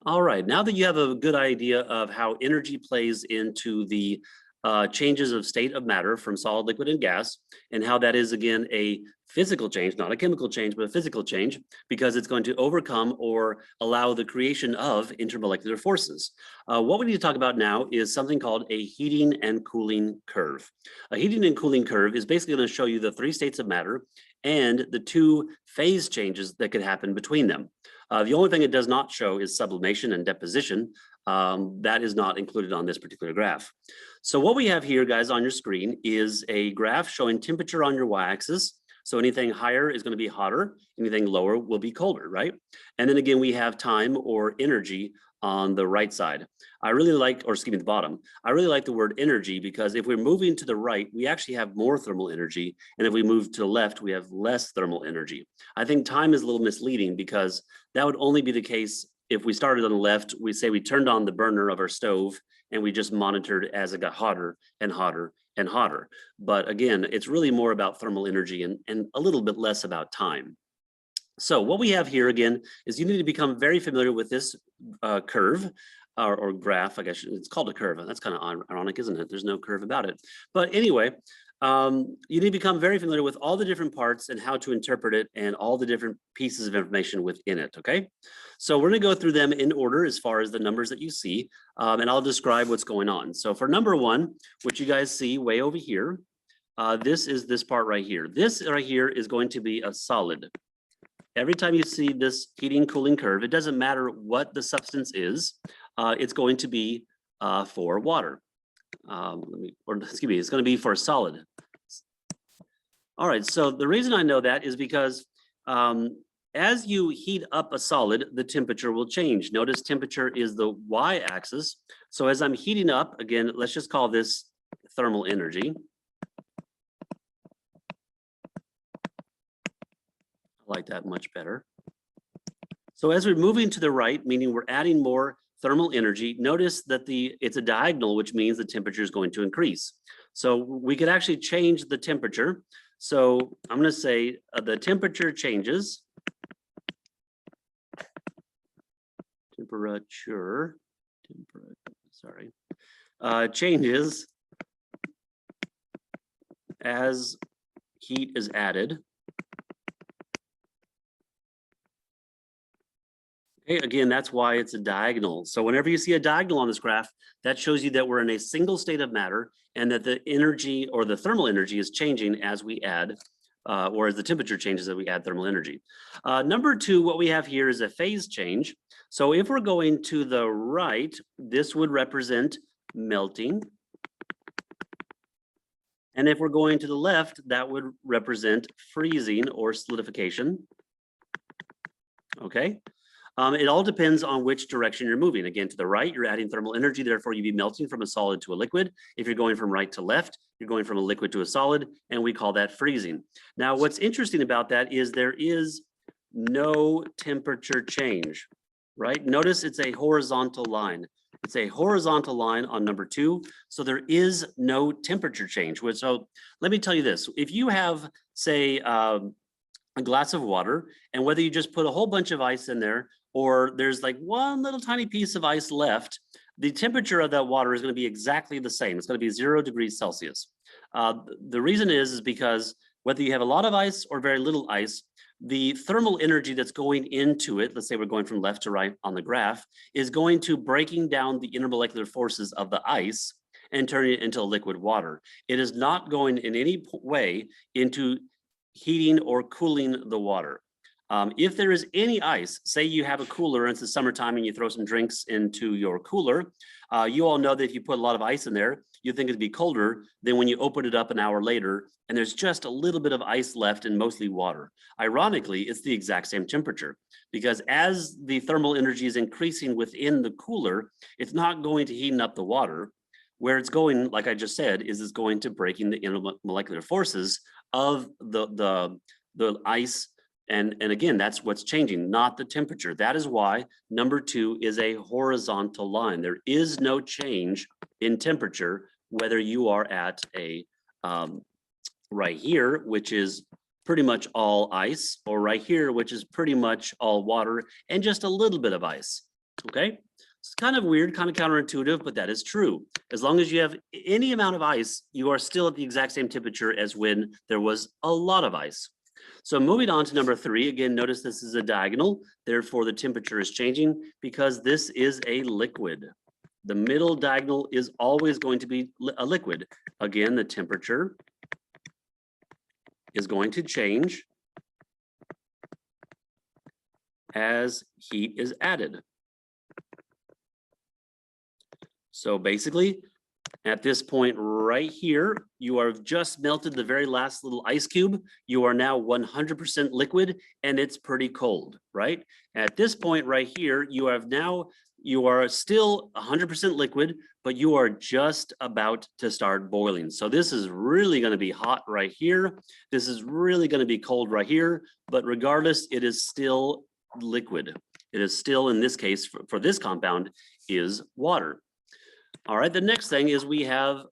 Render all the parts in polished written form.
All right, now that you have a good idea of how energy plays into the changes of state of matter from solid, liquid, and gas, and how that is, again, a physical change, not a chemical change, but a physical change, because it's going to overcome or allow the creation of intermolecular forces. What we need to talk about now is something called a heating and cooling curve. A heating and cooling curve is basically going to show you the three states of matter and the two phase changes that could happen between them. The only thing it does not show is sublimation and deposition. That is not included on this particular graph. So what we have here, guys, on your screen is a graph showing temperature on your y-axis. So anything higher is going to be hotter, anything lower will be colder, right? And then again, we have time or energy on the right side. I really like, or excuse me, the bottom. I really like the word energy because if we're moving to the right, we actually have more thermal energy. And if we move to the left, we have less thermal energy. I think time is a little misleading because that would only be the case if we started on the left, we say we turned on the burner of our stove and we just monitored as it got hotter and hotter and hotter. But again, it's really more about thermal energy and a little bit less about time. So what we have here again is you need to become very familiar with this curve or graph. I guess it's called a curve. That's kind of ironic, isn't it? There's no curve about it. But anyway, you need to become very familiar with all the different parts and how to interpret it and all the different pieces of information within it, okay? So we're gonna go through them in order as far as the numbers that you see, and I'll describe what's going on. So for number one, which you guys see way over here, this is this part right here. This right here is going to be a solid. Every time you see this heating cooling curve, it doesn't matter what the substance is, it's going to be for water. Excuse me, it's going to be for a solid. All right, so the reason I know that is because as you heat up a solid, the temperature will change. Notice temperature is the y-axis. So as I'm heating up, again, let's just call this thermal energy. I like that much better. So as we're moving to the right, meaning we're adding more thermal energy, notice that it's a diagonal, which means the temperature is going to increase. So we could actually change the temperature. So I'm going to say the temperature changes. Changes as heat is added. Okay, again, that's why it's a diagonal. So whenever you see a diagonal on this graph, that shows you that we're in a single state of matter and that the energy or the thermal energy is changing as we add, or as the temperature changes as we add thermal energy. Number two, what we have here is a phase change. So if we're going to the right, this would represent melting. And if we're going to the left, that would represent freezing or solidification. Okay. It all depends on which direction you're moving. Again, to the right, you're adding thermal energy, therefore you'd be melting from a solid to a liquid. If you're going from right to left, you're going from a liquid to a solid, and we call that freezing. Now, what's interesting about that is there is no temperature change, right? Notice it's a horizontal line. It's a horizontal line on number two, so there is no temperature change. So let me tell you this, if you have, say, a glass of water, and whether you just put a whole bunch of ice in there, or there's like one little tiny piece of ice left, the temperature of that water is going to be exactly the same. It's going to be 0 degrees Celsius. The reason is because whether you have a lot of ice or very little ice, the thermal energy that's going into it, let's say we're going from left to right on the graph, is going to breaking down the intermolecular forces of the ice and turning it into liquid water. It is not going in any way into heating or cooling the water. If there is any ice, say you have a cooler and it's the summertime and you throw some drinks into your cooler, you all know that if you put a lot of ice in there, you think it'd be colder than when you open it up an hour later and there's just a little bit of ice left and mostly water. Ironically, it's the exact same temperature because as the thermal energy is increasing within the cooler, it's not going to heating up the water. Where it's going, like I just said, is it's going to breaking the intermolecular forces of the ice. And again, that's what's changing, not the temperature. That is why number two is a horizontal line. There is no change in temperature, whether you are at a right here, which is pretty much all ice, or right here, which is pretty much all water and just a little bit of ice. Okay, it's kind of weird, kind of counterintuitive, but that is true. As long as you have any amount of ice, you are still at the exact same temperature as when there was a lot of ice. So moving on to number 3, again, notice this is a diagonal, therefore the temperature is changing because this is a liquid. The middle diagonal is always going to be a liquid. Again, the temperature is going to change as heat is added. So basically, at this point right here, you have just melted the very last little ice cube. You are now 100% liquid and it's pretty cold, right? At this point right here, you are still 100% liquid, but you are just about to start boiling. So this is really going to be hot right here. This is really going to be cold right here, but regardless, it is still liquid. It is still, in this case, for this compound, is water. All right, the next thing is we have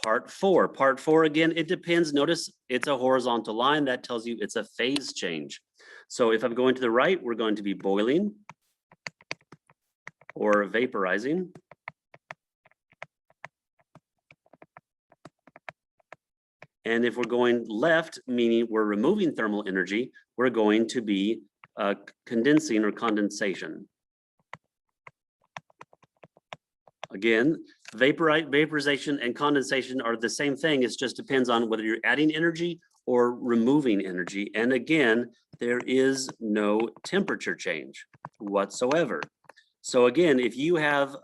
part 4. Part 4, again, it depends. Notice it's a horizontal line. That tells you it's a phase change. So if I'm going to the right, we're going to be boiling or vaporizing. And if we're going left, meaning we're removing thermal energy, we're going to be condensing or condensation. Again, vaporization and condensation are the same thing. It just depends on whether you're adding energy or removing energy. And again, there is no temperature change whatsoever. So again, if you have,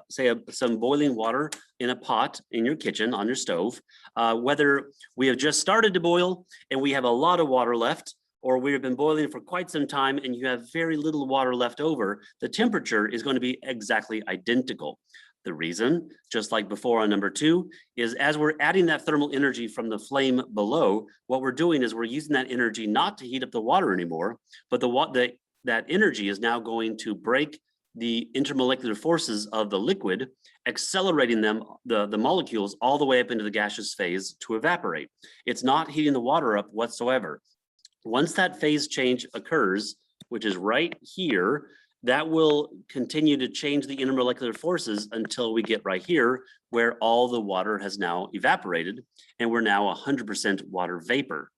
say, some boiling water in a pot in your kitchen on your stove, whether we have just started to boil and we have a lot of water left, or we have been boiling for quite some time and you have very little water left over, the temperature is going to be exactly identical. The reason, just like before on number 2, is as we're adding that thermal energy from the flame below, what we're doing is we're using that energy not to heat up the water anymore, but that energy is now going to break the intermolecular forces of the liquid, accelerating them, the molecules, all the way up into the gaseous phase to evaporate. It's not heating the water up whatsoever. Once that phase change occurs, which is right here, that will continue to change the intermolecular forces until we get right here, where all the water has now evaporated, and we're now 100% water vapor.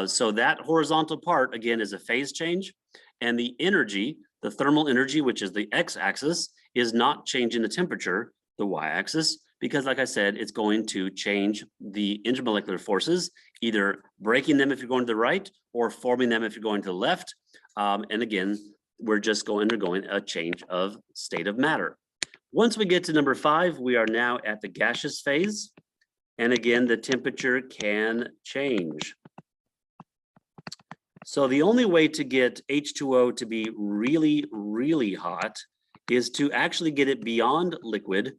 So that horizontal part, again, is a phase change, and the energy, the thermal energy, which is the x-axis, is not changing the temperature, the y-axis, because like I said, it's going to change the intermolecular forces, either breaking them if you're going to the right or forming them if you're going to the left. And again, we're just undergoing a change of state of matter. Once we get to number 5, we are now at the gaseous phase. And again, the temperature can change. So the only way to get H2O to be really, really hot is to actually get it beyond liquid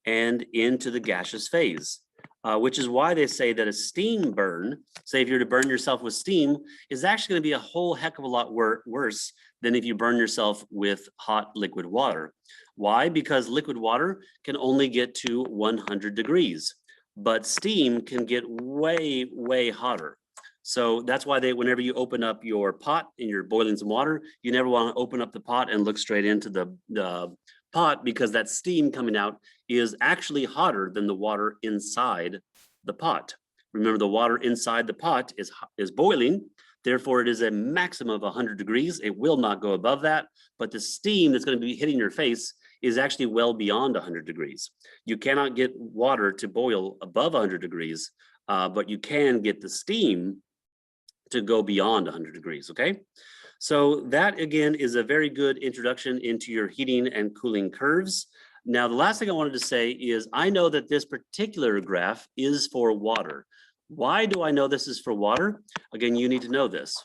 and into the gaseous phase, which is why they say that a steam burn, say if you're to burn yourself with steam, is actually going to be a whole heck of a lot worse than if you burn yourself with hot liquid water. Why? Because liquid water can only get to 100 degrees, but steam can get way, way hotter. So that's why whenever you open up your pot and you're boiling some water, you never want to open up the pot and look straight into the pot, because that steam coming out is actually hotter than the water inside the pot. Remember, the water inside the pot is boiling. Therefore, it is a maximum of 100 degrees. It will not go above that, but the steam that's going to be hitting your face is actually well beyond 100 degrees. You cannot get water to boil above 100 degrees, but you can get the steam to go beyond 100 degrees, okay? So that, again, is a very good introduction into your heating and cooling curves. Now, the last thing I wanted to say is I know that this particular graph is for water. Why do I know this is for water? Again, you need to know this.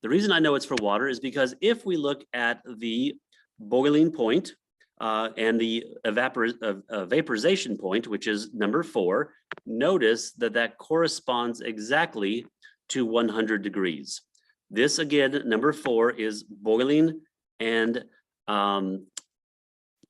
The reason I know it's for water is because if we look at the boiling point and the vaporization point, which is number 4, notice that that corresponds exactly to 100 degrees. This, again, number 4 is boiling and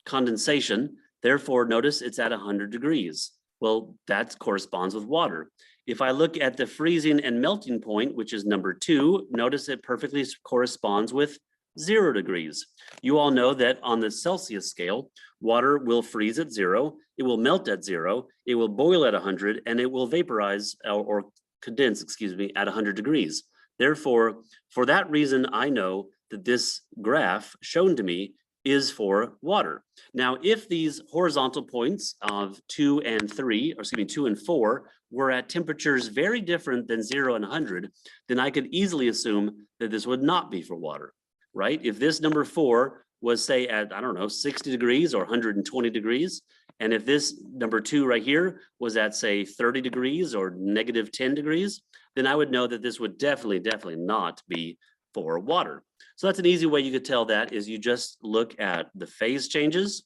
condensation. Therefore, notice it's at 100 degrees. Well, that corresponds with water. If I look at the freezing and melting point, which is number 2, notice it perfectly corresponds with 0 degrees. You all know that on the Celsius scale, water will freeze at 0, it will melt at 0, it will boil at 100, and it will vaporize or condense, excuse me, at 100 degrees. Therefore, for that reason, I know that this graph shown to me is for water. Now, if these horizontal points of 2 and 3, or excuse me, 2 and 4, were at temperatures very different than 0 and 100, then I could easily assume that this would not be for water, right? If this number 4 was, say, at, I don't know, 60 degrees or 120 degrees, and if this number 2 right here was at, say, 30 degrees or negative 10 degrees, then I would know that this would definitely not be for water. So that's an easy way you could tell that is you just look at the phase changes.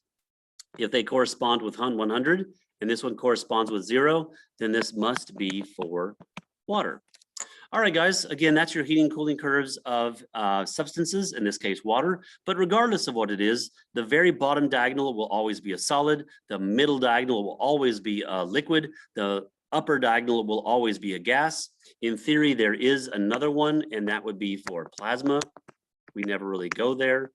If they correspond with 100 and this one corresponds with 0, then this must be for water. All right, guys, again, that's your heating cooling curves of substances, in this case, water. But regardless of what it is, the very bottom diagonal will always be a solid. The middle diagonal will always be a liquid. The upper diagonal will always be a gas. In theory, there is another one, and that would be for plasma. We never really go there.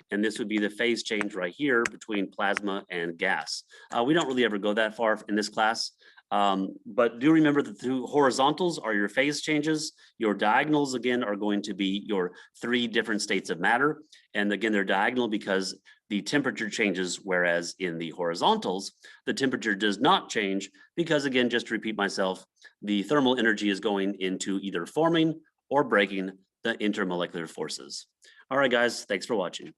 And this would be the phase change right here between plasma and gas. We don't really ever go that far in this class. But do remember that the horizontals are your phase changes. Your diagonals, again, are going to be your 3 different states of matter. And again, they're diagonal because the temperature changes, whereas in the horizontals, the temperature does not change because, again, just to repeat myself, the thermal energy is going into either forming or breaking the intermolecular forces. All right, guys, thanks for watching.